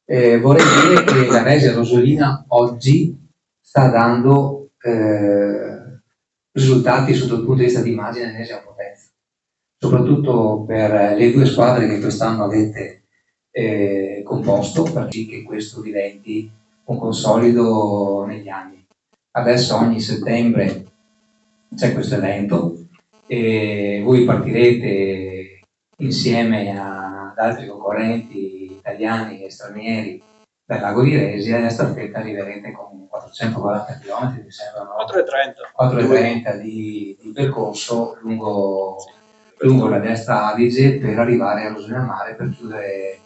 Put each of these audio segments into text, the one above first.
Vorrei dire che la Resia Rosolina oggi sta dando risultati sotto il punto di vista di immagine ennesima potenza, soprattutto per le due squadre che quest'anno avete composto, per che questo diventi un consolido negli anni. Adesso ogni settembre c'è questo evento e voi partirete insieme ad altri concorrenti italiani e stranieri dal lago di Resia e a staffetta arriverete con 440 km, mi sembrano 4,30 di percorso lungo la destra Adige per arrivare a Rosolina al Mare per chiudere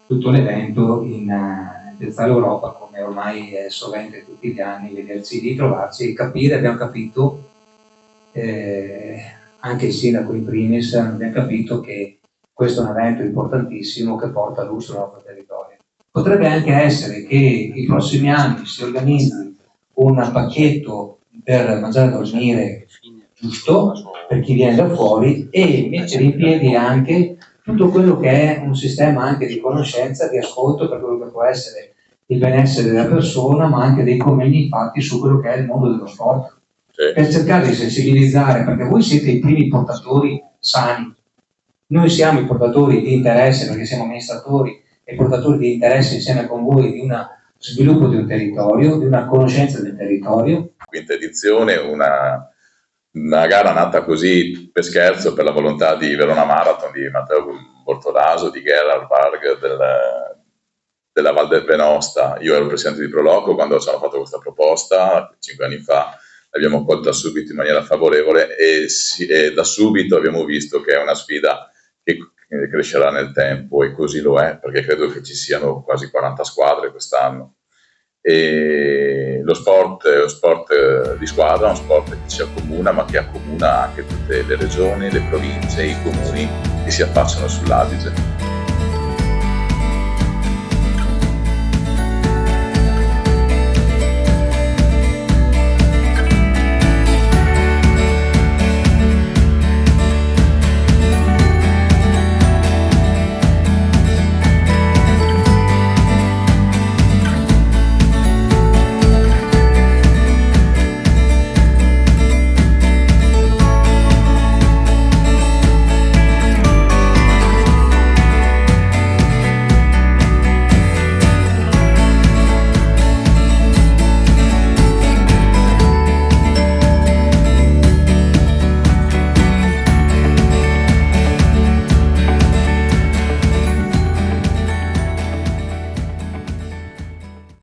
tutto l'evento in Piazzale Europa, come ormai è sovente tutti gli anni vederci lì, trovarci e capire. Abbiamo capito, anche il sindaco in primis, abbiamo capito che questo è un evento importantissimo che porta lustro al nostro territorio. Potrebbe anche essere che i prossimi anni si organizzi un pacchetto per mangiare e dormire giusto per chi viene da fuori e mettere in piedi anche tutto quello che è un sistema anche di conoscenza, di ascolto per quello che può essere il benessere della persona, ma anche dei convegni fatti su quello che è il mondo dello sport, per cercare di sensibilizzare, perché voi siete i primi portatori sani, noi siamo i portatori di interesse perché siamo amministratori e portatori di interesse insieme con voi di un sviluppo di un territorio, di una conoscenza del territorio. Quinta edizione, una gara nata così per scherzo, per la volontà di Verona Marathon, di Matteo Bortolaso, di Gerhard Varg della Val del Venosta. Io ero presidente di Proloco quando ci hanno fatto questa proposta, 5 anni fa, l'abbiamo accolta subito in maniera favorevole e da subito abbiamo visto che è una sfida che crescerà nel tempo, e così lo è, perché credo che ci siano quasi 40 squadre quest'anno. E lo sport è uno sport di squadra, uno sport che ci accomuna, ma che accomuna anche tutte le regioni, le province, i comuni che si affacciano sull'Adige.